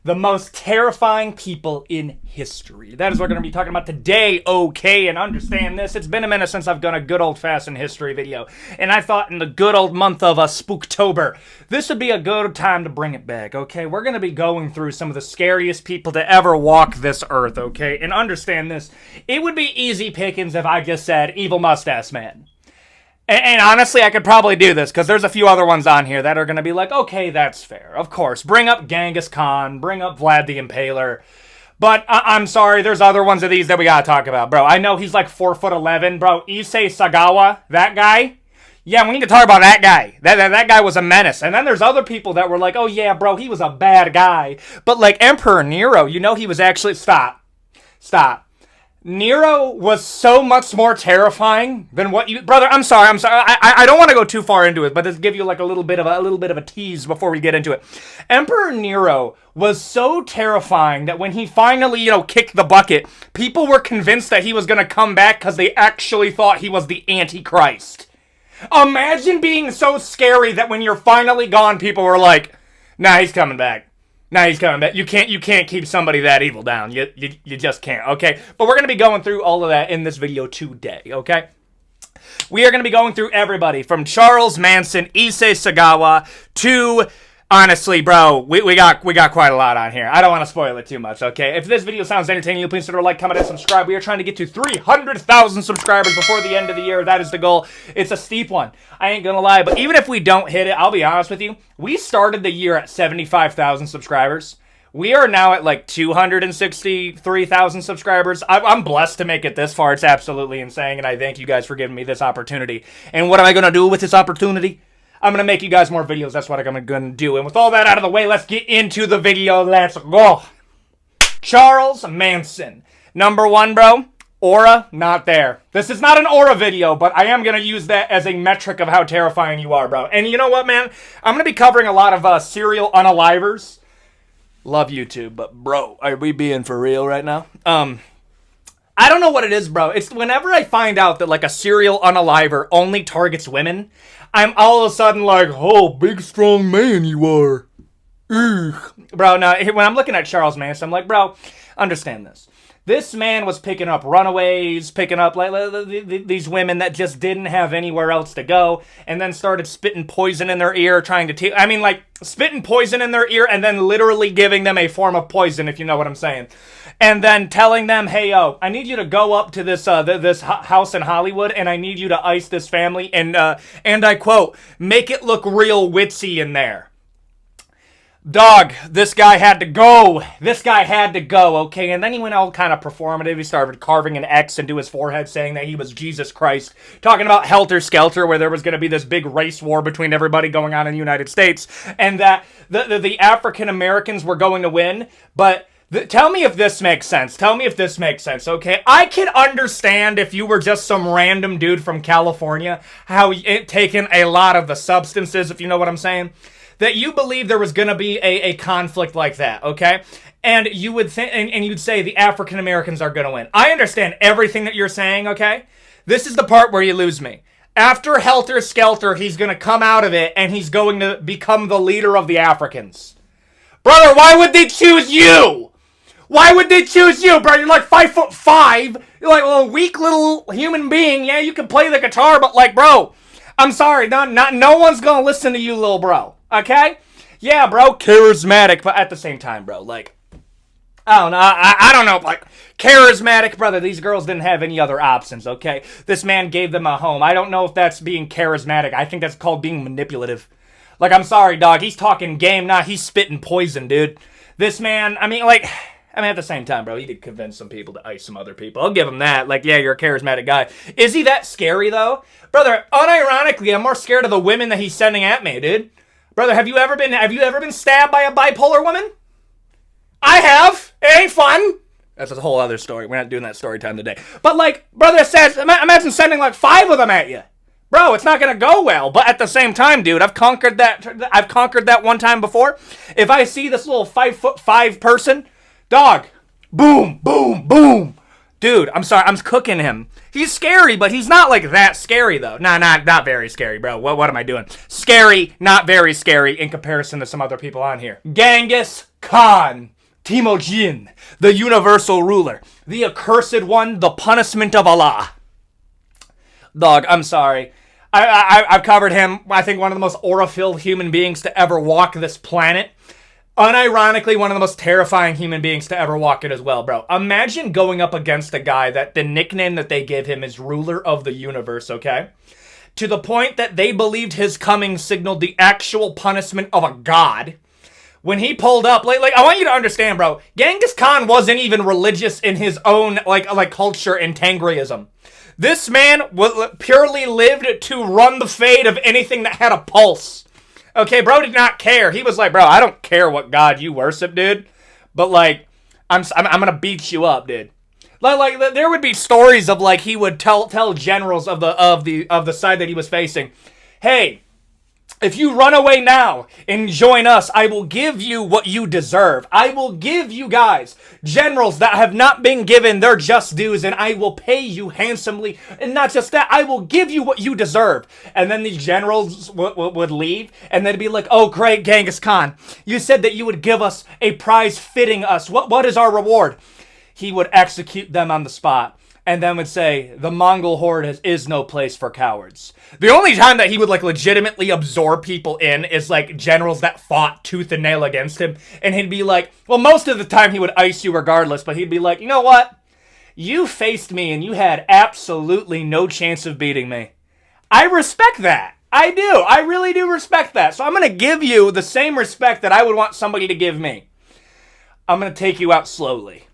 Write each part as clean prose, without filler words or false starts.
the most terrifying people in history. That is what we're going to be talking about today, okay? And understand this, it's been a minute since I've done a good old-fashioned history video, and I thought in the good old month of Spooktober, this would be a good time to bring it back, okay? We're going to be going through some of the scariest people to ever walk this earth, okay? And understand this, it would be easy pickings if I just said, evil mustache man. And honestly, I could probably do this, because there's a few other ones on here that are going to be like, okay, that's fair. Of course, bring up Gengis Khan, bring up Vlad the Impaler. But I'm sorry, there's other ones of these that we got to talk about, bro. I know he's like 4'11", bro. Issei Sagawa, that guy. Yeah, we need to talk about that guy. That guy was a menace. And then there's other people that were like, oh yeah, bro, he was a bad guy. But like Emperor Nero, you know he was actually... Stop. Nero was so much more terrifying than what you... Brother, I'm sorry. I don't want to go too far into it, but just give you like a little bit of a tease before we get into it. Emperor Nero was so terrifying that when he finally, kicked the bucket, people were convinced that he was going to come back because they actually thought he was the Antichrist. Imagine being so scary that when you're finally gone, people were like, nah, he's coming back. You can't keep somebody that evil down. You just can't, okay? But we're going to be going through all of that in this video today, okay? We are going to be going through everybody from Charles Manson, Issei Sagawa, to... Honestly, bro, we got quite a lot on here. I don't want to spoil it too much, okay? If this video sounds entertaining, you please consider like, comment, and subscribe. We are trying to get to 300,000 subscribers before the end of the year. That is the goal. It's a steep one. I ain't gonna lie, but even if we don't hit it, I'll be honest with you, we started the year at 75,000 subscribers. We are now at like 263,000 subscribers. I'm blessed to make it this far. It's absolutely insane, and I thank you guys for giving me this opportunity. And what am I gonna do with this opportunity? I'm going to make you guys more videos. That's what I'm going to do. And with all that out of the way, let's get into the video. Let's go. Charles Manson. Number one, bro. Aura, not there. This is not an aura video, but I am going to use that as a metric of how terrifying you are, bro. And you know what, man? I'm going to be covering a lot of serial unalivers. Love YouTube, but bro, are we being for real right now? I don't know what it is, bro. It's whenever I find out that like a serial unaliver only targets women, I'm all of a sudden like, oh, big strong man you are. Ugh. Bro, now, when I'm looking at Charles Manson, I'm like, bro, understand this. This man was picking up runaways, picking up like these women that just didn't have anywhere else to go, and then started spitting poison in their ear, trying to spitting poison in their ear and then literally giving them a form of poison, if you know what I'm saying. And then telling them, hey, yo, I need you to go up to this this house in Hollywood, and I need you to ice this family, and I quote, make it look real witsy in there. Dog, this guy had to go. Okay? And then he went all kind of performative. He started carving an X into his forehead, saying that he was Jesus Christ. Talking about Helter Skelter, where there was going to be this big race war between everybody going on in the United States, and that the African Americans were going to win, but... Tell me if this makes sense. Okay? I can understand if you were just some random dude from California, how it taken a lot of the substances, if you know what I'm saying, that you believe there was going to be a conflict like that, okay? And you would think, and you'd say the African Americans are going to win. I understand everything that you're saying, okay? This is the part where you lose me. After Helter Skelter, he's going to come out of it, and he's going to become the leader of the Africans. Brother, why would they choose you? Why would they choose you, bro? You're like 5'5". You're like a weak little human being. Yeah, you can play the guitar, but like, bro, I'm sorry, no one's gonna listen to you, little bro. Okay? Yeah, bro, charismatic, but at the same time, bro, like, I don't know, I don't know, like, charismatic, brother, these girls didn't have any other options, okay? This man gave them a home. I don't know if that's being charismatic. I think that's called being manipulative. Like, I'm sorry, dog, he's talking game, he's spitting poison, dude. This man, at the same time, bro, he did convince some people to ice some other people. I'll give him that. Like, yeah, you're a charismatic guy. Is he that scary, though? Brother, unironically, I'm more scared of the women that he's sending at me, dude. Brother, have you ever been stabbed by a bipolar woman? I have. It ain't fun. That's a whole other story. We're not doing that story time today. But, like, brother says, imagine sending, like, 5 of them at you. Bro, it's not gonna go well. But at the same time, dude, I've conquered that one time before. If I see this little 5'5" person... Dog, boom, boom, boom. Dude, I'm sorry, I'm cooking him. He's scary, but he's not like that scary, though. Nah, not very scary, bro. What am I doing? Scary, not very scary in comparison to some other people on here. Gengis Khan. Timojin, the universal ruler, the accursed one, the punishment of Allah. Dog, I'm sorry. I've covered him. I think one of the most aura-filled human beings to ever walk this planet. Unironically, one of the most terrifying human beings to ever walk it as well, bro. Imagine going up against a guy that the nickname that they give him is ruler of the universe, okay? To the point that they believed his coming signaled the actual punishment of a god. When he pulled up, like I want you to understand, bro, Gengis Khan wasn't even religious in his own, like culture and Tangriism. This man purely lived to run the fate of anything that had a pulse. Okay, bro did not care. He was like, bro, I don't care what god you worship, dude. But, like, I'm gonna beat you up, dude. Like there would be stories of, like, he would tell generals of the side that he was facing, hey, if you run away now and join us, I will give you what you deserve. I will give you guys, generals that have not been given their just dues, and I will pay you handsomely. And not just that, I will give you what you deserve. And then these generals would leave, and they'd be like, oh, great, Gengis Khan. You said that you would give us a prize fitting us. What is our reward? He would execute them on the spot. And then would say, the Mongol horde is no place for cowards. The only time that he would, like, legitimately absorb people in is, like, generals that fought tooth and nail against him. And he'd be like, well, most of the time he would ice you regardless, but he'd be like, you know what? You faced me and you had absolutely no chance of beating me. I respect that. I do. I really do respect that. So I'm going to give you the same respect that I would want somebody to give me. I'm going to take you out slowly.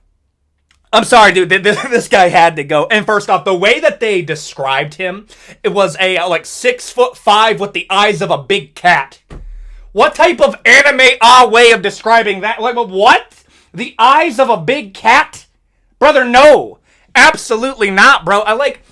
I'm sorry, dude. This guy had to go. And first off, the way that they described him, it was a, like, 6'5" with the eyes of a big cat. What type of anime way of describing that? Like, what? The eyes of a big cat? Brother, no. Absolutely not, bro. I like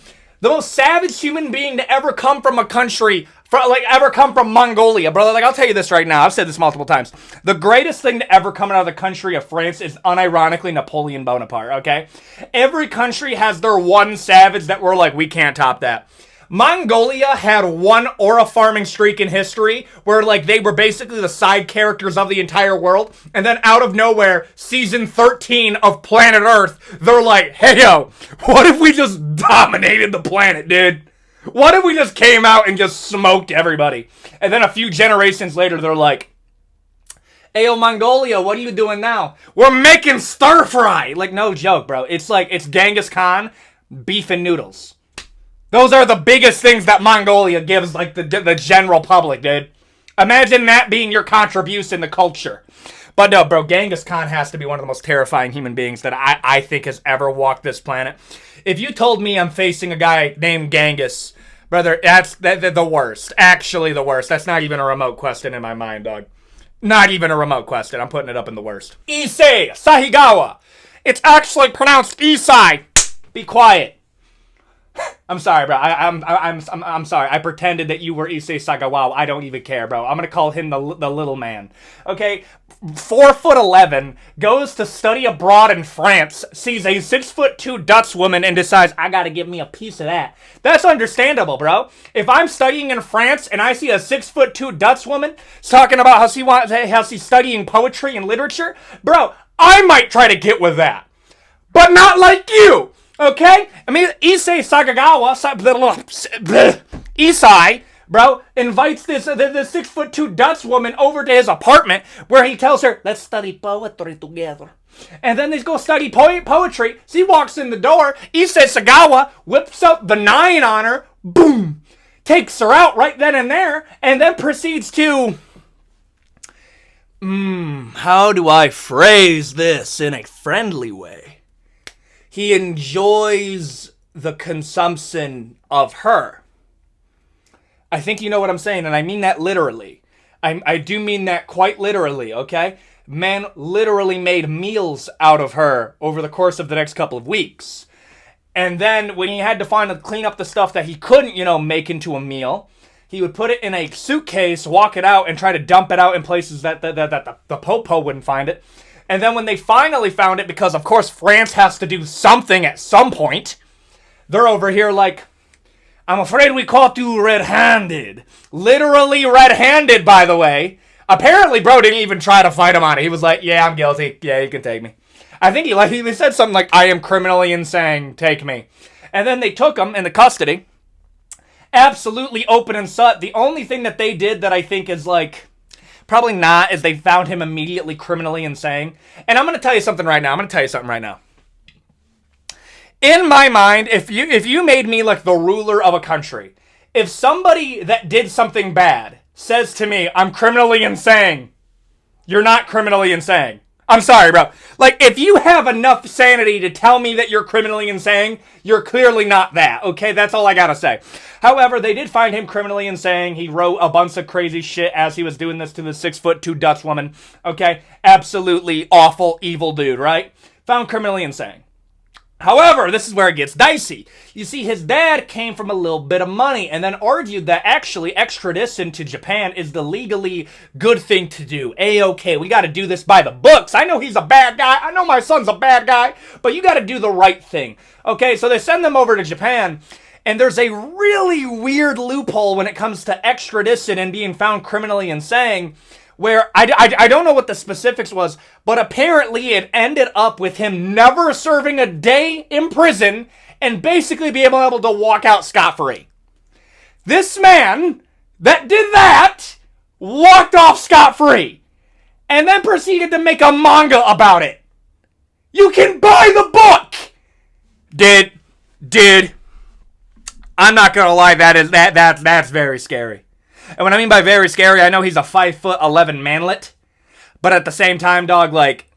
the most savage human being to ever come from a country, ever come from Mongolia, brother. Like, I'll tell you this right now. I've said this multiple times. The greatest thing to ever come out of the country of France is unironically Napoleon Bonaparte, okay? Every country has their one savage that we're like, we can't top that. Mongolia had one aura farming streak in history where, like, they were basically the side characters of the entire world. And then out of nowhere, season 13 of Planet Earth, they're like, hey, yo, what if we just dominated the planet, dude? What if we just came out and just smoked everybody? And then a few generations later, they're like, hey, yo, Mongolia, what are you doing now? We're making stir fry. Like, no joke, bro. It's like, it's Genghis Khan, beef and noodles. Those are the biggest things that Mongolia gives, like, the general public, dude. Imagine that being your contribution to culture. But no, bro, Genghis Khan has to be one of the most terrifying human beings that I think has ever walked this planet. If you told me I'm facing a guy named Genghis, brother, that's the worst. Actually the worst. That's not even a remote question in my mind, dog. Not even a remote question. I'm putting it up in the worst. Issei Sagawa. It's actually pronounced Issei. Be quiet. I'm sorry, bro. I'm sorry. I pretended that you were Issei Sagawa. I don't even care, bro. I'm gonna call him the little man. Okay, 4'11", goes to study abroad in France, sees a 6'2" Dutch woman, and decides I gotta give me a piece of that. That's understandable, bro. If I'm studying in France and I see a 6'2" Dutch woman talking about how she's studying poetry and literature, bro, I might try to get with that, but not like you. Okay? I mean, Issei Sagawa, Issei, bro, invites this 6'2" Dutch woman over to his apartment where he tells her, let's study poetry together. And then they go study poetry. She walks in the door. Issei Sagawa whips up the 9 on her. Boom! Takes her out right then and there. And then proceeds to... how do I phrase this in a friendly way? He enjoys the consumption of her. I think you know what I'm saying, and I mean that literally. I do mean that quite literally, okay? Man literally made meals out of her over the course of the next couple of weeks. And then when he had to finally clean up the stuff that he couldn't, make into a meal, he would put it in a suitcase, walk it out, and try to dump it out in places that the popo wouldn't find it. And then when they finally found it, because of course France has to do something at some point, they're over here like, I'm afraid we caught you red-handed. Literally red-handed, by the way. Apparently, bro didn't even try to fight him on it. He was like, yeah, I'm guilty. Yeah, you can take me. I think he said something like, I am criminally insane. Take me. And then they took him into custody. Absolutely open and shut. The only thing that they did that I think is like, probably not, is they found him immediately criminally insane. And I'm going to tell you something right now. In my mind, if you made me like the ruler of a country, if somebody that did something bad says to me, I'm criminally insane, you're not criminally insane. I'm sorry, bro. Like, if you have enough sanity to tell me that you're criminally insane, you're clearly not that, okay? That's all I gotta say. However, they did find him criminally insane. He wrote a bunch of crazy shit as he was doing this to the 6'2" Dutch woman, okay? Absolutely awful, evil dude, right? Found criminally insane. However, this is where it gets dicey. You see, his dad came from a little bit of money and then argued that actually extradition to Japan is the legally good thing to do. A-okay, we gotta do this by the books. I know he's a bad guy. I know my son's a bad guy, but you gotta do the right thing. Okay, so they send them over to Japan, and there's a really weird loophole when it comes to extradition and being found criminally insane, where I don't know what the specifics was, but apparently it ended up with him never serving a day in prison and basically being able to walk out scot-free. This man that did that walked off scot-free and then proceeded to make a manga about it. You can buy the book! Did. I'm not gonna lie, that's very scary. And what I mean by very scary, I know he's a 5'11" manlet, but at the same time, dog, like,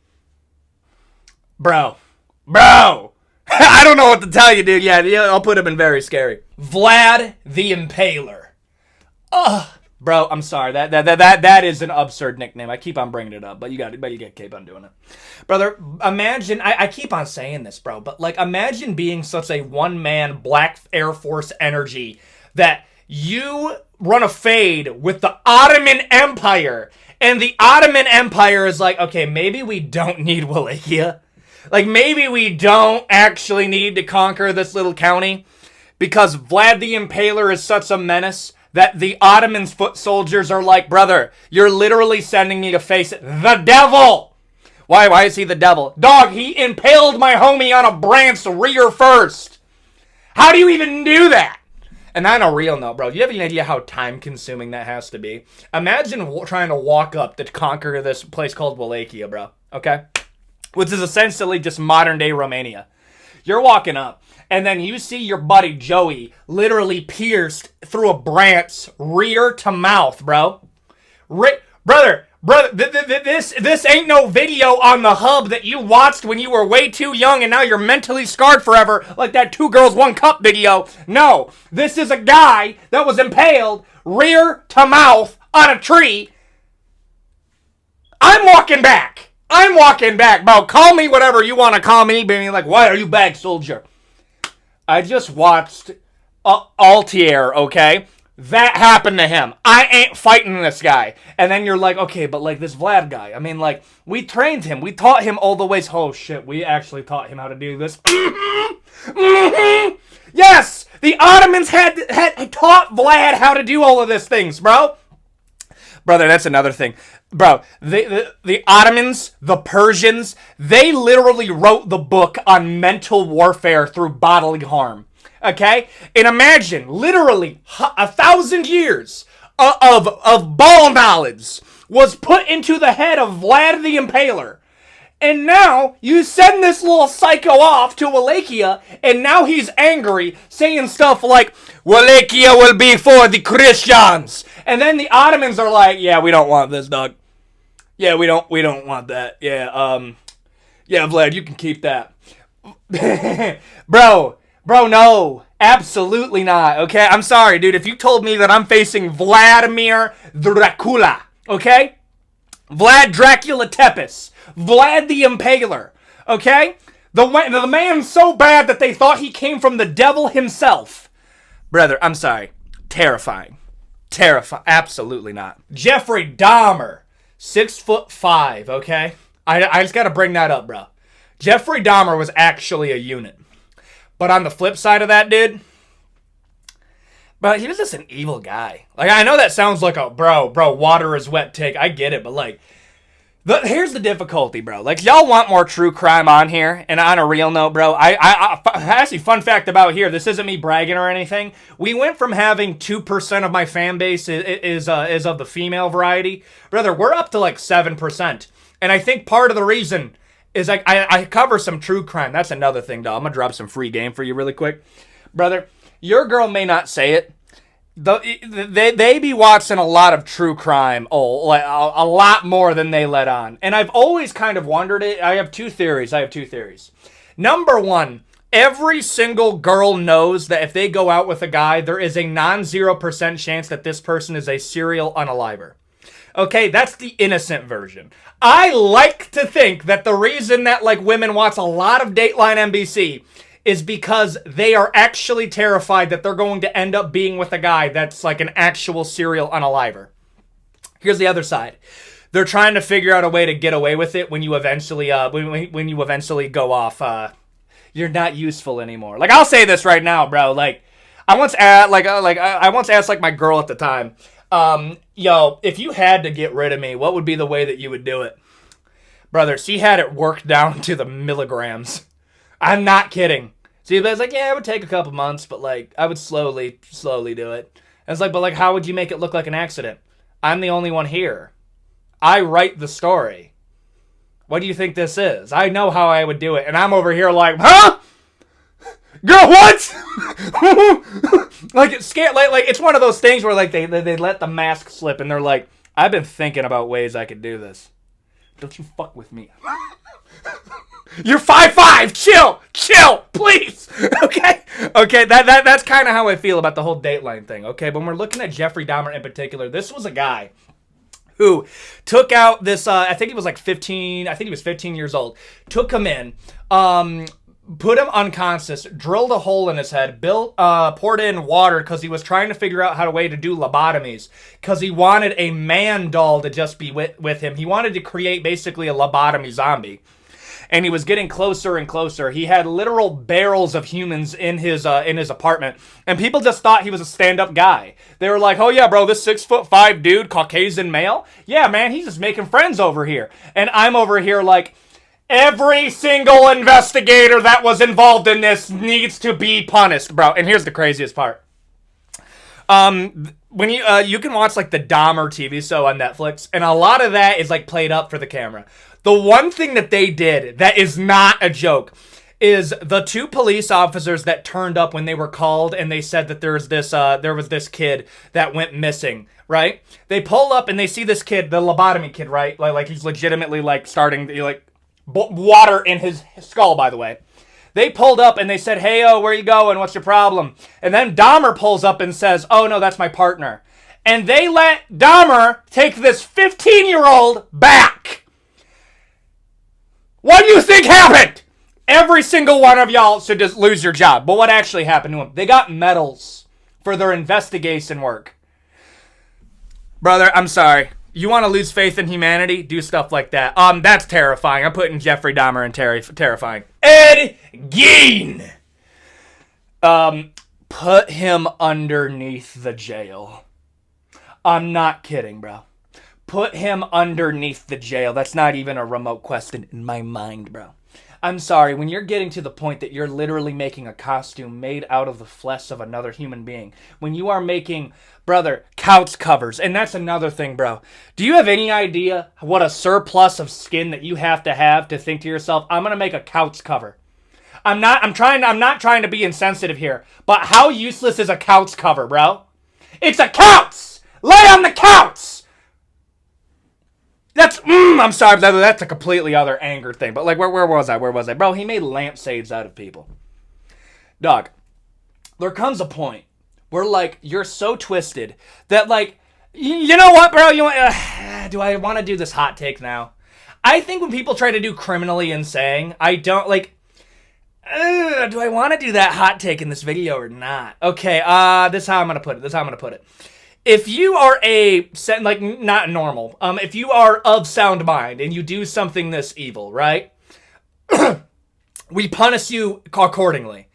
bro, I don't know what to tell you, dude. Yeah, I'll put him in very scary. Vlad the Impaler. Bro, I'm sorry. That is an absurd nickname. I keep on bringing it up, but you got to keep on doing it. Brother, imagine, I keep on saying this, bro, but like, imagine being such a one-man Black Air Force energy that you run a fade with the Ottoman Empire, and the Ottoman Empire is like, okay, maybe we don't need Wallachia. Like, maybe we don't actually need to conquer this little county, because Vlad the Impaler is such a menace that the Ottoman foot soldiers are like, brother, you're literally sending me to face the devil. Why is he the devil? Dog, he impaled my homie on a branch rear first. How do you even do that? And on a real note, bro, do you have any idea how time-consuming that has to be? Imagine trying to walk up to conquer this place called Wallachia, bro, okay? Which is essentially just modern-day Romania. You're walking up, and then you see your buddy Joey literally pierced through a branch rear to mouth, bro. Brother, this ain't no video on the hub that you watched when you were way too young and now you're mentally scarred forever, like that 2 Girls 1 Cup video. No, this is a guy that was impaled rear to mouth on a tree. I'm walking back, bro. Call me whatever you want to call me, being like, why are you back, soldier? I just watched Altier, okay? That happened to him. I ain't fighting this guy. And then you're like, okay, but like this Vlad guy. I mean, like, we trained him. We taught him all the ways. Oh, shit, we actually taught him how to do this. Yes! The Ottomans had taught Vlad how to do all of these things, bro. Brother, that's another thing. Bro, the Ottomans, the Persians, they literally wrote the book on mental warfare through bodily harm. Okay? And imagine, literally, 1,000 years of ball knowledge was put into the head of Vlad the Impaler. And now, you send this little psycho off to Wallachia, and now he's angry, saying stuff like, Wallachia will be for the Christians. And then the Ottomans are like, yeah, we don't want this, dog. Yeah, we don't want that. Yeah, Vlad, you can keep that. Bro, no. Absolutely not, okay? I'm sorry, dude. If you told me that I'm facing Vladimir Dracula, okay? Vlad Dracula Tepes. Vlad the Impaler, okay? The man's so bad that they thought he came from the devil himself. Brother, I'm sorry. Terrifying. Absolutely not. Jeffery Dahmer. 6'5", okay? I just gotta bring that up, bro. Jeffrey Dahmer was actually a unit. But on the flip side of that, dude, But he was just an evil guy. Like, I know that sounds like a, bro, water is wet take. I get it, but like, here's the difficulty, bro. Like, y'all want more true crime on here, and on a real note, bro, actually, fun fact about here, this isn't me bragging or anything. We went from having 2% of my fan base is of the female variety. Brother, we're up to like 7%. And I think part of the reason is like, I cover some true crime. That's another thing, dog. I'm gonna drop some free game for you really quick. Brother, your girl may not say it. They be watching a lot of true crime, like a lot more than they let on. And I've always kind of wondered it. I have two theories. Number one, every single girl knows that if they go out with a guy, there is a non-0% chance that this person is a serial unaliver. Okay, that's the innocent version. I like to think that the reason that like women watch a lot of Dateline NBC is because they are actually terrified that they're going to end up being with a guy that's like an actual serial unaliver. Here's the other side. They're trying to figure out a way to get away with it when you eventually when you eventually go off. You're not useful anymore. Like, I'll say this right now, bro. Like, I once asked like my girl at the time, yo, if you had to get rid of me, what would be the way that you would do it? Brother, she had it worked down to the milligrams. I'm not kidding. So was like, yeah, it would take a couple months, but like, I would slowly do it. And it's like, but like, how would you make it look like an accident? I'm the only one here. I write the story. What do you think this is? I know how I would do it. And I'm over here like, huh? Girl, what? Like, it's scared. Like it's one of those things where like they let the mask slip and they're like, I've been thinking about ways I could do this. Don't you fuck with me. You're 5'5". Chill, please. Okay. That's kind of how I feel about the whole Dateline thing. Okay, but when we're looking at Jeffrey Dahmer in particular, this was a guy who took out this. I think he was like 15. I think he was 15 years old. Took him in. Put him unconscious. Drilled a hole in his head. Poured in water because he was trying to figure out how to do lobotomies. Because he wanted a man doll to just be with him. He wanted to create basically a lobotomy zombie. And he was getting closer and closer. He had literal barrels of humans in his apartment. And people just thought he was a stand-up guy. They were like, oh yeah, bro, this 6'5" dude, Caucasian male? Yeah, man, he's just making friends over here. And I'm over here like, every single investigator that was involved in this needs to be punished, bro. And here's the craziest part. When you can watch like the Dahmer TV show on Netflix, and a lot of that is like played up for the camera. The one thing that they did that is not a joke is the two police officers that turned up when they were called and they said that there was this kid that went missing, right? They pull up and they see this kid, the lobotomy kid, right? Like he's legitimately like starting to like water in his skull, by the way. They pulled up and they said, hey, where you going? What's your problem? And then Dahmer pulls up and says, oh no, that's my partner. And they let Dahmer take this 15-year-old back. What do you think happened? Every single one of y'all should just lose your job. But what actually happened to them? They got medals for their investigation work. Brother, I'm sorry. You want to lose faith in humanity? Do stuff like that. That's terrifying. I'm putting Jeffrey Dahmer in terrifying. Ed Gein! Put him underneath the jail. I'm not kidding, bro. Put him underneath the jail. That's not even a remote question in my mind, bro. I'm sorry, when you're getting to the point that you're literally making a costume made out of the flesh of another human being, when you are making, brother, couch covers, and that's another thing, bro. Do you have any idea what a surplus of skin that you have to think to yourself, I'm gonna make a couch cover? I'm not trying to be insensitive here, but how useless is a couch cover, bro? It's a couch! Lay on the couch! That's, I'm sorry, that's a completely other anger thing. But, like, where was I? Bro, he made lampshades out of people. Dog, there comes a point where, like, you're so twisted that, like, you know what, bro? Do I want to do this hot take now? I think when people try to do criminally insane, I don't, like, do I want to do that hot take in this video or not? Okay, this is how I'm going to put it. If you are not normal, if you are of sound mind and you do something this evil, right? We punish you accordingly.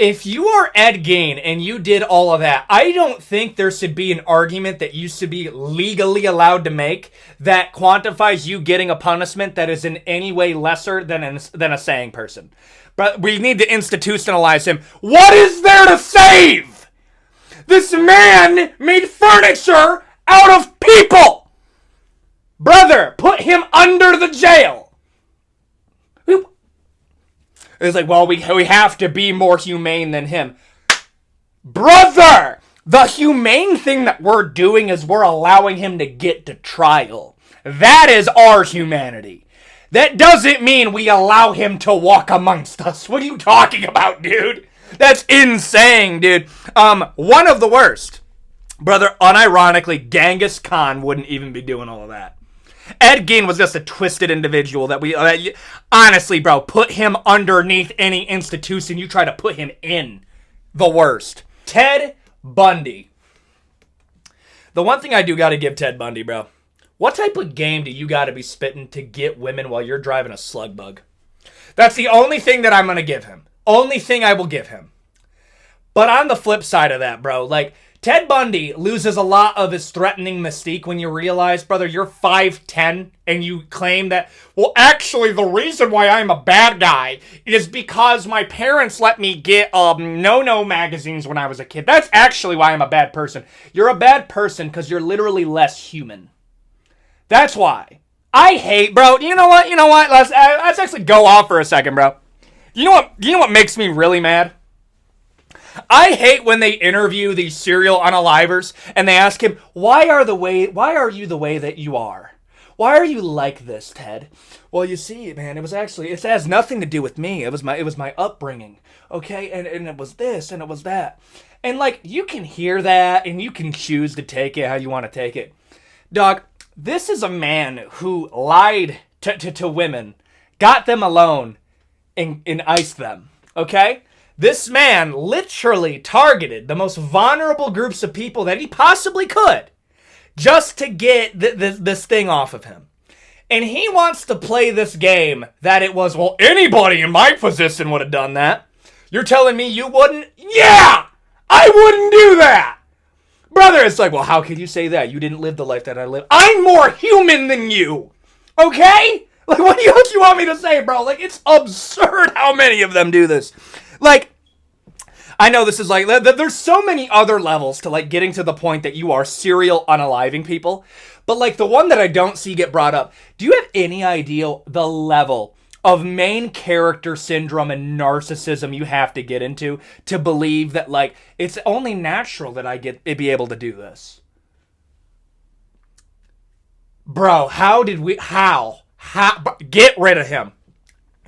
if you are Ed Gein and you did all of that, I don't think there should be an argument that you should be legally allowed to make that quantifies you getting a punishment that is in any way lesser than a saying person. But we need to institutionalize him. What is there to save? This man made furniture out of people. Brother, put him under the jail. It's like, well, we have to be more humane than him. Brother! The humane thing that we're doing is we're allowing him to get to trial. That is our humanity. That doesn't mean we allow him to walk amongst us. What are you talking about, dude? That's insane, dude. One of the worst. Brother, unironically, Gengis Khan wouldn't even be doing all of that. Ed Gein was just a twisted individual that we... honestly, bro, put him underneath any institution. You try to put him in. The worst. Ted Bundy. The one thing I do gotta give Ted Bundy, bro. What type of game do you gotta be spitting to get women while you're driving a slug bug? That's the only thing that I'm gonna give him. Only thing I will give him. But on the flip side of that, bro, like... Ted Bundy loses a lot of his threatening mystique when you realize, brother, you're 5'10", and you claim that, well, actually, the reason why I'm a bad guy is because my parents let me get no-no magazines when I was a kid. That's actually why I'm a bad person. You're a bad person because you're literally less human. That's why. I hate, bro, you know what? Let's actually go off for a second, bro. You know what makes me really mad? I hate when they interview these serial unalivers and they ask him, why are you the way that you are? Why are you like this, Ted? Well, you see, man, it has nothing to do with me. It was my upbringing. Okay? And it was this and it was that. And like, you can hear that and you can choose to take it how you want to take it. Dog, this is a man who lied to women, got them alone, and iced them. Okay? This man literally targeted the most vulnerable groups of people that he possibly could just to get this thing off of him. And he wants to play this game that it was, well, anybody in my position would have done that. You're telling me you wouldn't? Yeah! I wouldn't do that! Brother, it's like, well, how could you say that? You didn't live the life that I lived. I'm more human than you! Okay? Like, what do you want me to say, bro? Like, it's absurd how many of them do this. Like, I know this is like, there's so many other levels to like getting to the point that you are serial unaliving people. But like the one that I don't see get brought up, do you have any idea the level of main character syndrome and narcissism you have to get into to believe that like, it's only natural that I be able to do this? Bro, how? Get rid of him.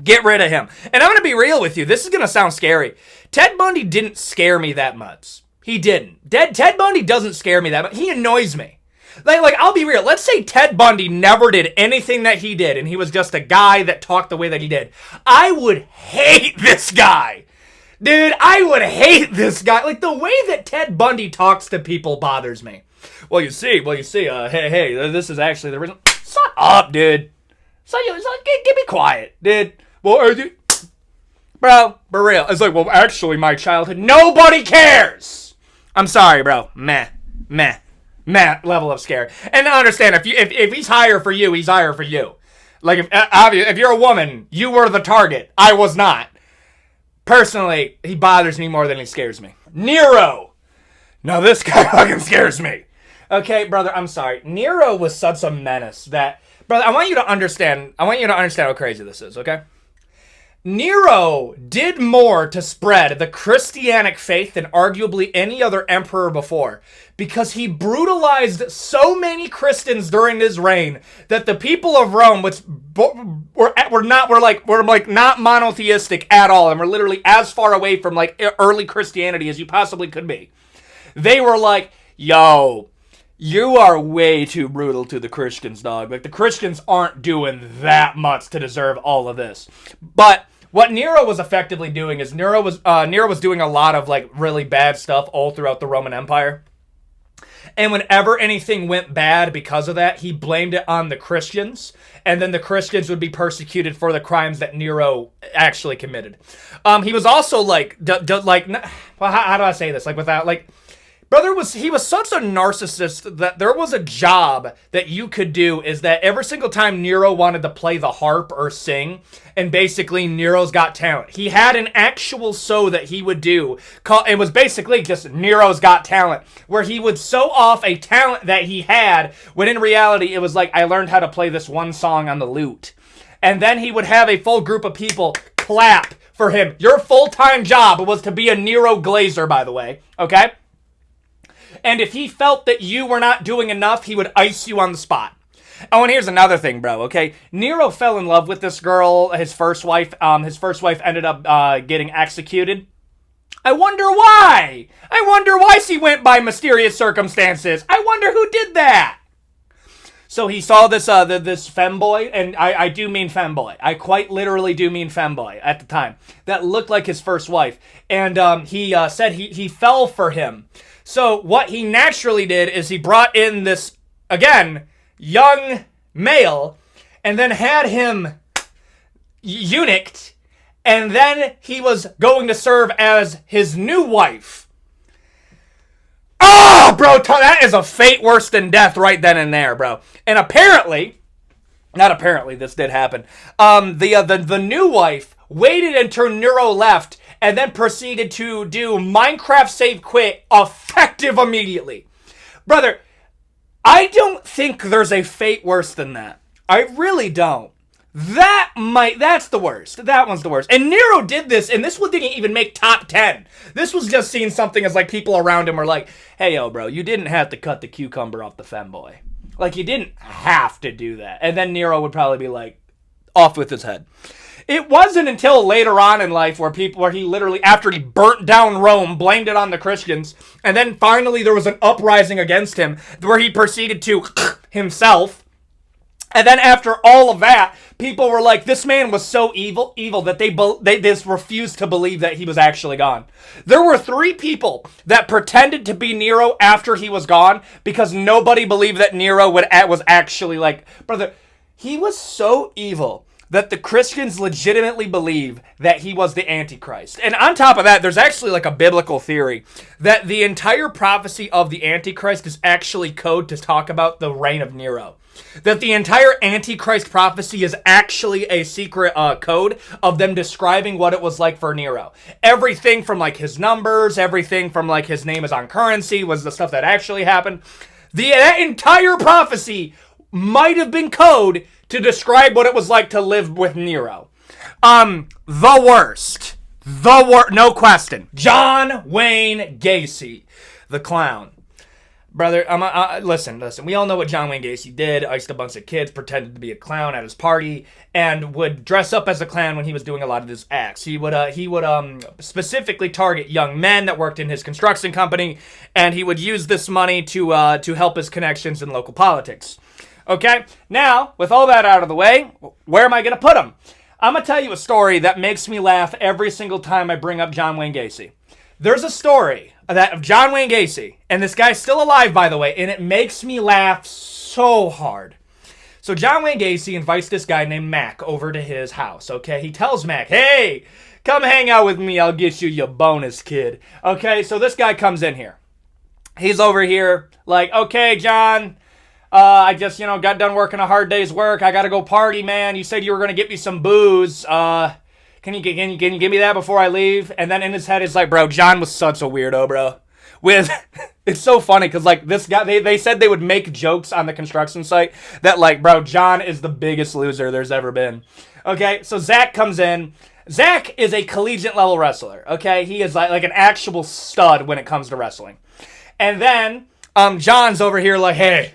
Get rid of him. And I'm going to be real with you. This is going to sound scary. Ted Bundy didn't scare me that much. He didn't. Ted Bundy doesn't scare me that much. He annoys me. Like, I'll be real. Let's say Ted Bundy never did anything that he did, and he was just a guy that talked the way that he did. I would hate this guy. Dude, I would hate this guy. Like, the way that Ted Bundy talks to people bothers me. Well, you see, hey, this is actually the reason. Shut up, dude. So give me quiet, dude. Well, bro, for real. It's like, well, actually, my childhood. Nobody cares. I'm sorry, bro. Meh. Level of scare. And I understand if he's higher for you, he's higher for you. Like if you're a woman, you were the target. I was not. Personally, he bothers me more than he scares me. Nero. Now this guy fucking scares me. Okay, brother. I'm sorry. Nero was such a menace that. Brother, I want you to understand how crazy this is, okay? Nero did more to spread the Christianic faith than arguably any other emperor before, because he brutalized so many Christians during his reign that the people of Rome, which were not monotheistic at all, and were literally as far away from like early Christianity as you possibly could be. They were like, yo, you are way too brutal to the Christians, dog. Like, the Christians aren't doing that much to deserve all of this. But what Nero was effectively doing is Nero was doing a lot of, like, really bad stuff all throughout the Roman Empire. And whenever anything went bad because of that, he blamed it on the Christians. And then the Christians would be persecuted for the crimes that Nero actually committed. He was also like, how do I say this? Like without like, he was such a narcissist that there was a job that you could do is that every single time Nero wanted to play the harp or sing, and basically Nero's Got Talent, he had an actual show that he would do. It was basically just Nero's Got Talent, where he would show off a talent that he had, when in reality it was like, I learned how to play this one song on the lute. And then he would have a full group of people clap for him. Your full-time job was to be a Nero Glazer, by the way, okay? And if he felt that you were not doing enough, he would ice you on the spot. Oh, and here's another thing, bro, okay? Nero fell in love with this girl, his first wife. His first wife ended up getting executed. I wonder why. I wonder why she went by mysterious circumstances. I wonder who did that. So he saw this this femboy, and I do mean femboy. I quite literally do mean femboy at the time. That looked like his first wife. And he said he fell for him. So what he naturally did is he brought in this, again, young male, and then had him eunuched, and then he was going to serve as his new wife. Oh, bro, that is a fate worse than death right then and there, bro. And apparently, this did happen. The new wife waited until Nero left, and then proceeded to do Minecraft Save Quit effective immediately. Brother, I don't think there's a fate worse than that. I really don't. That's the worst. That one's the worst. And Nero did this, and this one didn't even make top 10. This was just seen something as like people around him were like, hey, yo, bro, you didn't have to cut the cucumber off the femboy. Like, you didn't have to do that. And then Nero would probably be like, off with his head. It wasn't until later on in life where he literally, after he burnt down Rome, blamed it on the Christians, and then finally there was an uprising against him where he proceeded to himself. And then after all of that, people were like, this man was so evil that they just refused to believe that he was actually gone. There were 3 people that pretended to be Nero after he was gone because nobody believed that Nero was actually like, brother, he was so evil that the Christians legitimately believe that he was the Antichrist. And on top of that, there's actually like a biblical theory that the entire prophecy of the Antichrist is actually code to talk about the reign of Nero. That the entire Antichrist prophecy is actually a secret code of them describing what it was like for Nero. Everything from like his numbers, everything from like his name is on currency was the stuff that actually happened. That entire prophecy might have been code to describe what it was like to live with Nero. The worst, no question. John Wayne Gacy, the clown. Brother, listen. We all know what John Wayne Gacy did. Iced a bunch of kids, pretended to be a clown at his party, and would dress up as a clown when he was doing a lot of his acts. He would specifically target young men that worked in his construction company, and he would use this money to help his connections in local politics. Okay, now, with all that out of the way, where am I going to put him? I'm going to tell you a story that makes me laugh every single time I bring up John Wayne Gacy. There's a story of John Wayne Gacy, and this guy's still alive, by the way, and it makes me laugh so hard. So John Wayne Gacy invites this guy named Mac over to his house, okay? He tells Mac, hey, come hang out with me, I'll get you your bonus, kid. Okay, so this guy comes in here. He's over here like, okay, John, I just, got done working a hard day's work. I got to go party, man. You said you were going to get me some booze. Can you give me that before I leave? And then in his head, it's like, bro, John was such a weirdo, bro. It's so funny because, like, this guy, they said they would make jokes on the construction site that, like, bro, John is the biggest loser there's ever been. Okay, so Zach comes in. Zach is a collegiate level wrestler, okay? He is like an actual stud when it comes to wrestling. And then John's over here like, hey,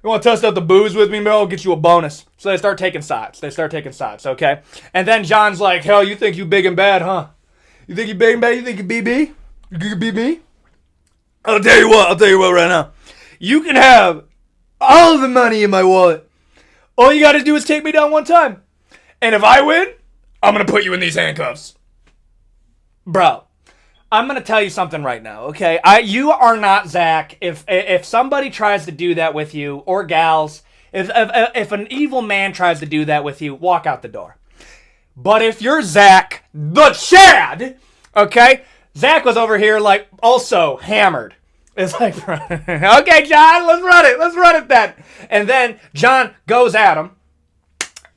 you want to test out the booze with me, bro? I'll get you a bonus. So they start taking shots. Okay? And then John's like, hell, you think you big and bad, huh? You think you big and bad? You think you beat me? You think you beat me? I'll tell you what right now. You can have all the money in my wallet. All you got to do is take me down one time. And if I win, I'm going to put you in these handcuffs. Bro, I'm gonna tell you something right now, okay? You are not Zach. If somebody tries to do that with you, or gals, if an evil man tries to do that with you, walk out the door. But if you're Zach the Chad, okay? Zach was over here like also hammered. It's like, okay, John, let's run it then. And then John goes at him,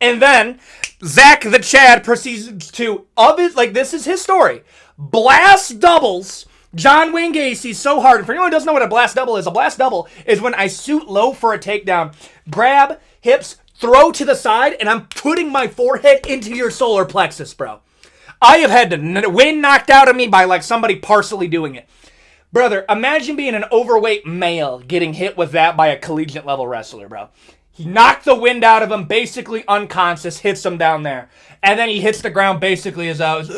and then Zach the Chad proceeds to this is his story. Blast doubles John Wayne Gacy so hard. And for anyone who doesn't know what a blast double is when I suit low for a takedown, grab hips, throw to the side, and I'm putting my forehead into your solar plexus, bro. I have had the wind knocked out of me by like somebody partially doing it. Brother, imagine being an overweight male getting hit with that by a collegiate level wrestler, bro. He knocked the wind out of him, basically unconscious, hits him down there. And then he hits the ground basically as I was...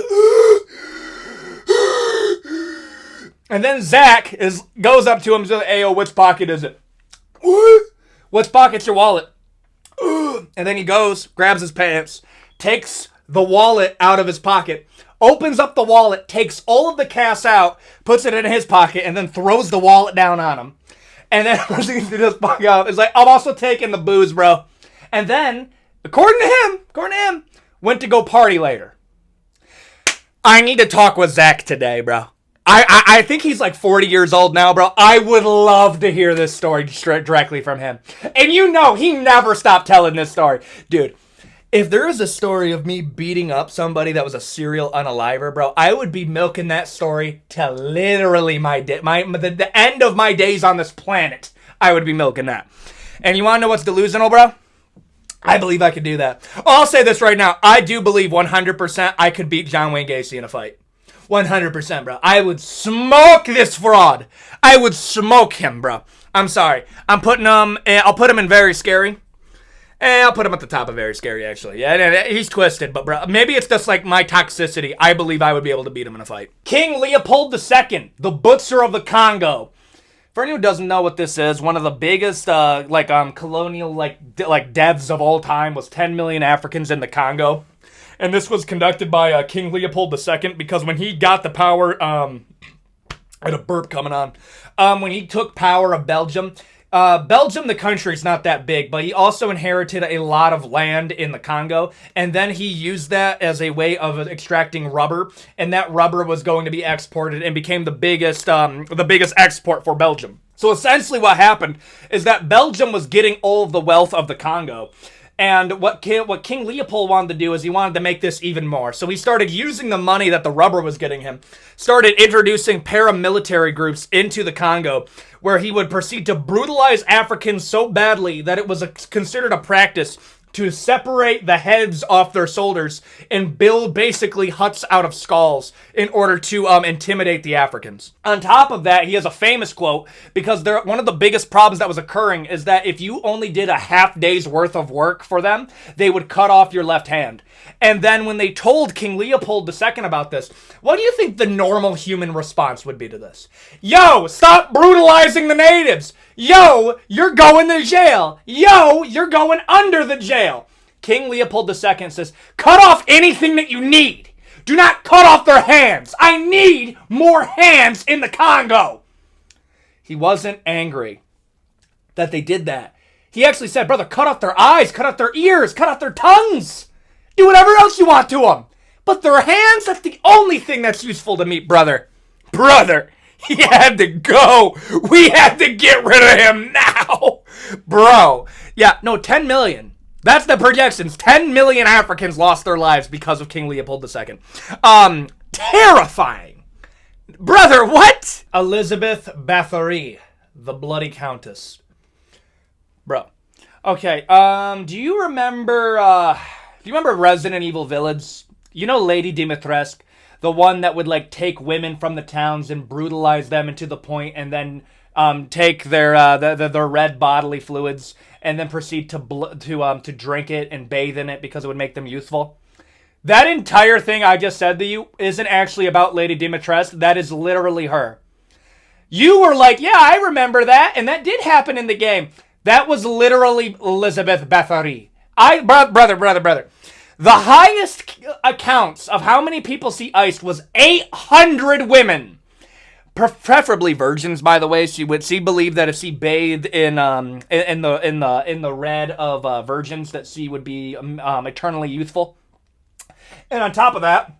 And then Zach goes up to him and says, "Ayo, which pocket is it?" "Which pocket's your wallet?" And then he goes, grabs his pants, takes the wallet out of his pocket, opens up the wallet, takes all of the cash out, puts it in his pocket, and then throws the wallet down on him. And then proceeds to just fuck up. It's like, "I'm also taking the booze, bro." And then, according to him, went to go party later. I need to talk with Zach today, bro. I think he's like 40 years old now, bro. I would love to hear this story directly from him. And you know, he never stopped telling this story. Dude, if there is a story of me beating up somebody that was a serial unaliver, bro, I would be milking that story to literally the end of my days on this planet. I would be milking that. And you want to know what's delusional, bro? I believe I could do that. I'll say this right now. I do believe 100% I could beat John Wayne Gacy in a fight. 100%, bro. I would smoke this fraud. I would smoke him, bro. I'm sorry. I'll put him in very scary. I'll put him at the top of very scary, actually. Yeah, he's twisted, but bro, maybe it's just like my toxicity. I believe I would be able to beat him in a fight. King Leopold II, the Butcher of the Congo. For anyone who doesn't know what this is, one of the biggest colonial devs of all time was 10 million Africans in the Congo. And this was conducted by King Leopold II because when he got the power, I had a burp coming on. When he took power of Belgium, the country is not that big, but he also inherited a lot of land in the Congo, and then he used that as a way of extracting rubber, and that rubber was going to be exported and became the biggest export for Belgium. So essentially what happened is that Belgium was getting all of the wealth of the Congo. And what King Leopold wanted to do is he wanted to make this even more. So he started using the money that the rubber was getting him, started introducing paramilitary groups into the Congo, where he would proceed to brutalize Africans so badly that it was considered a practice to separate the heads off their shoulders and build basically huts out of skulls in order to intimidate the Africans. On top of that, he has a famous quote, because one of the biggest problems that was occurring is that if you only did a half day's worth of work for them, they would cut off your left hand. And then when they told King Leopold II about this, what do you think the normal human response would be to this? Yo, stop brutalizing the natives! Yo, you're going to jail! Yo, you're going under the jail! King Leopold II says, cut off anything that you need! Do not cut off their hands! I need more hands in the Congo! He wasn't angry that they did that. He actually said, brother, cut off their eyes, cut off their ears, cut off their tongues! Do whatever else you want to them! But their hands, that's the only thing that's useful to me, brother. Brother! He had to go. We had to get rid of him now. Bro. Yeah, no, 10 million. That's the projections. 10 million Africans lost their lives because of King Leopold II. Terrifying. Brother, what? Elizabeth Bathory, the Bloody Countess. Bro. Okay, do you remember Resident Evil Village? You know Lady Dimitrescu? The one that would take women from the towns and brutalize them into the point, and then take their red bodily fluids and then proceed to drink it and bathe in it because it would make them youthful. That entire thing I just said to you isn't actually about Lady Dimitrescu. That is literally her. You were like, yeah, I remember that, and that did happen in the game. That was literally Elizabeth Bathory. Brother. The highest accounts of how many people see iced was 800 women. Preferably virgins, by the way. She believed that if she bathed in the red of virgins, that she would be eternally youthful. And on top of that,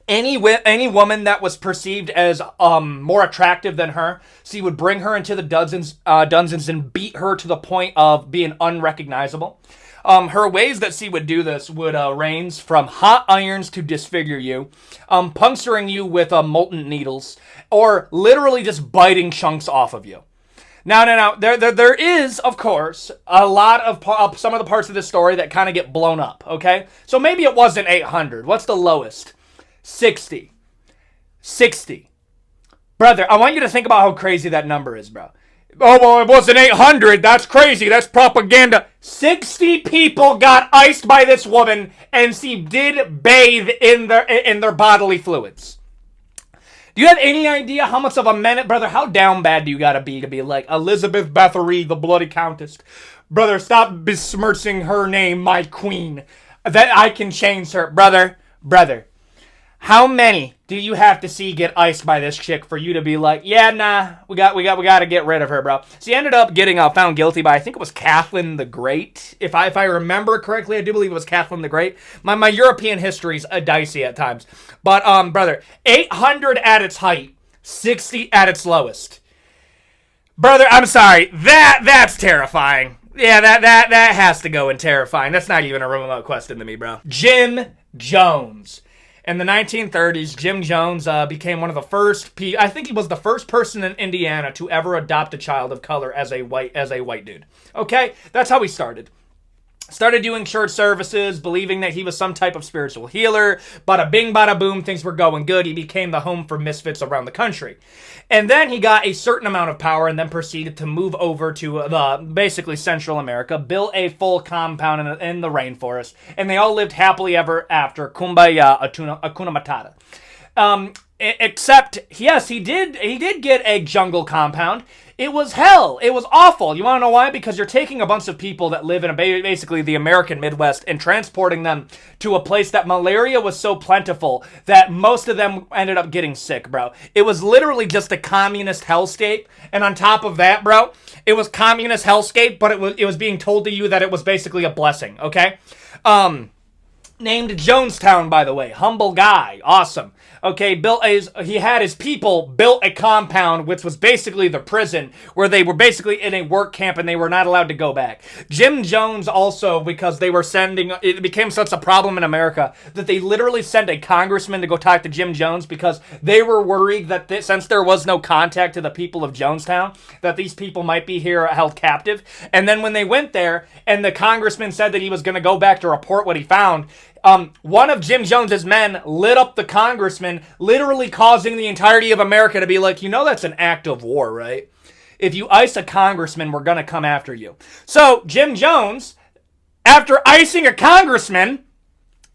any woman that was perceived as more attractive than her, she would bring her into the dungeons and beat her to the point of being unrecognizable. Her ways that she would do this would range from hot irons to disfigure you, puncturing you with molten needles, or literally just biting chunks off of you. Now, there is, of course, a lot of some of the parts of this story that kind of get blown up, okay? So maybe it wasn't 800. What's the lowest? 60. 60. Brother, I want you to think about how crazy that number is, bro. Oh, well, it wasn't 800. That's crazy. That's propaganda. 60 people got iced by this woman, and she did bathe in their bodily fluids. Do you have any idea how much of a minute, brother? How down bad do you gotta be to be like Elizabeth Bathory, the bloody countess? Brother, stop besmirching her name, my queen. That I can change her. Brother. How many do you have to see get iced by this chick for you to be like, yeah, nah, we got to get rid of her, bro? She ended up getting found guilty by, I think it was Catherine the Great. If I remember correctly, I do believe it was Catherine the Great. My European history's dicey at times. But, brother, 800 at its height, 60 at its lowest. Brother, I'm sorry, that's terrifying. Yeah, that has to go in terrifying. That's not even a remote question to me, bro. Jim Jones. In the 1930s, Jim Jones became one of the first. I think he was the first person in Indiana to ever adopt a child of color as a white dude. Okay, that's how he started. Started doing church services, believing that he was some type of spiritual healer. Bada bing, bada boom, things were going good. He became the home for misfits around the country. And then he got a certain amount of power and then proceeded to move over to basically Central America, built a full compound in the rainforest, and they all lived happily ever after. Kumbaya, Hakuna Matata. Except, yes, he did get a jungle compound. It was hell. It was awful. You want to know why? Because you're taking a bunch of people that live in basically the American Midwest and transporting them to a place that malaria was so plentiful that most of them ended up getting sick, bro. It was literally just a communist hellscape. And on top of that, bro, it was communist hellscape, but it was being told to you that it was basically a blessing, okay? Named Jonestown, by the way. Humble guy. Awesome. Okay, he had his people built a compound, which was basically the prison, where they were basically in a work camp and they were not allowed to go back. Jim Jones also, because it became such a problem in America that they literally sent a congressman to go talk to Jim Jones because they were worried that since there was no contact to the people of Jonestown, that these people might be here held captive. And then when they went there and the congressman said that he was going to go back to report what he found, one of Jim Jones's men lit up the congressman, literally causing the entirety of America to be like, that's an act of war, right? If you ice a congressman, we're going to come after you. So Jim Jones, after icing a congressman,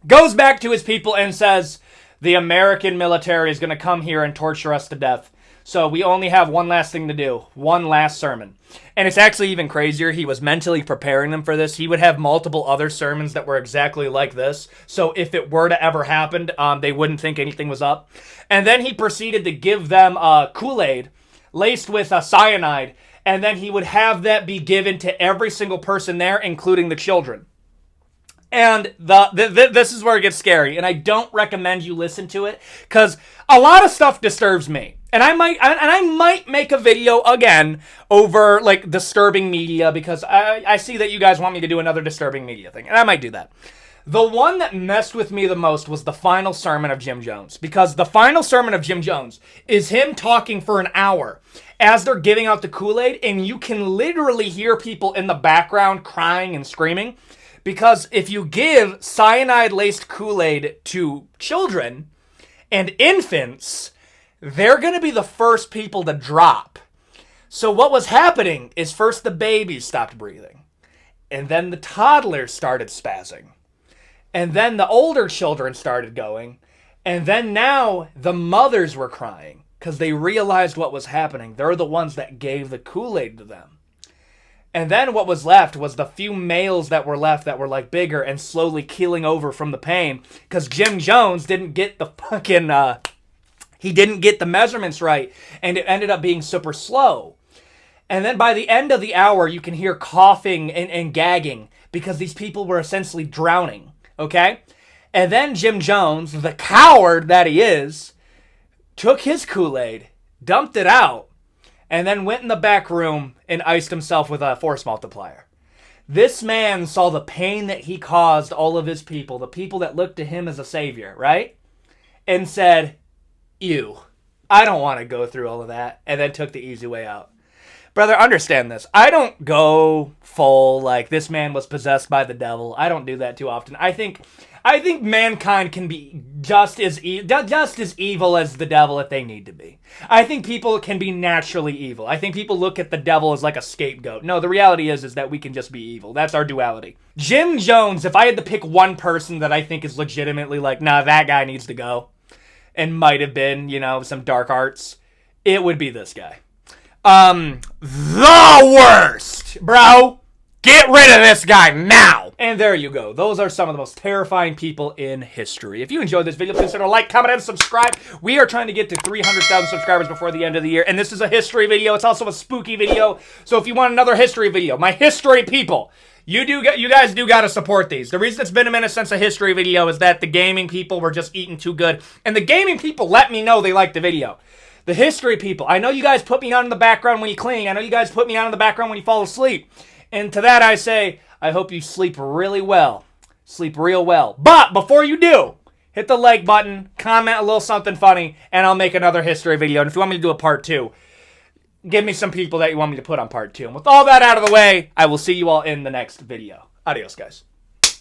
goes back to his people and says, the American military is going to come here and torture us to death. So we only have one last thing to do. One last sermon. And it's actually even crazier. He was mentally preparing them for this. He would have multiple other sermons that were exactly like this. So if it were to ever happen, they wouldn't think anything was up. And then he proceeded to give them Kool-Aid laced with cyanide. And then he would have that be given to every single person there, including the children. And this is where it gets scary. And I don't recommend you listen to it because a lot of stuff disturbs me. And I might make a video again over like disturbing media because I see that you guys want me to do another disturbing media thing. And I might do that. The one that messed with me the most was the final sermon of Jim Jones. Because the final sermon of Jim Jones is him talking for an hour as they're giving out the Kool-Aid. And you can literally hear people in the background crying and screaming. Because if you give cyanide-laced Kool-Aid to children and infants, they're going to be the first people to drop. So what was happening is first the babies stopped breathing. And then the toddlers started spazzing. And then the older children started going. And then now the mothers were crying because they realized what was happening. They're the ones that gave the Kool-Aid to them. And then what was left was the few males that were left that were like bigger and slowly keeling over from the pain because Jim Jones didn't get the fucking, he didn't get the measurements right and it ended up being super slow. And then by the end of the hour, you can hear coughing and gagging because these people were essentially drowning, okay? And then Jim Jones, the coward that he is, took his Kool-Aid, dumped it out, and then went in the back room and iced himself with a force multiplier. This man saw the pain that he caused all of his people, the people that looked to him as a savior, right? And said, ew, I don't want to go through all of that, and then took the easy way out. Brother, understand this. I don't go full, like, this man was possessed by the devil. I don't do that too often. I think mankind can be just as evil as the devil if they need to be. I think people can be naturally evil. I think people look at the devil as like a scapegoat. No, the reality is that we can just be evil. That's our duality. Jim Jones, if I had to pick one person that I think is legitimately like, nah, that guy needs to go, and might have been, you know, some dark arts, it would be this guy. The worst, bro. Get rid of this guy now! And there you go. Those are some of the most terrifying people in history. If you enjoyed this video, please consider like, comment, and subscribe. We are trying to get to 300,000 subscribers before the end of the year, and this is a history video. It's also a spooky video, so if you want another history video, my history people, you guys do gotta support these. The reason it's been a minute since a history video is that the gaming people were just eating too good, and the gaming people let me know they liked the video. The history people, I know you guys put me on in the background when you clean. I know you guys put me on in the background when you fall asleep. And to that I say, I hope you sleep really well. Sleep real well. But before you do, hit the like button, comment a little something funny, and I'll make another history video. And if you want me to do a part 2, give me some people that you want me to put on part 2. And with all that out of the way, I will see you all in the next video. Adios, guys.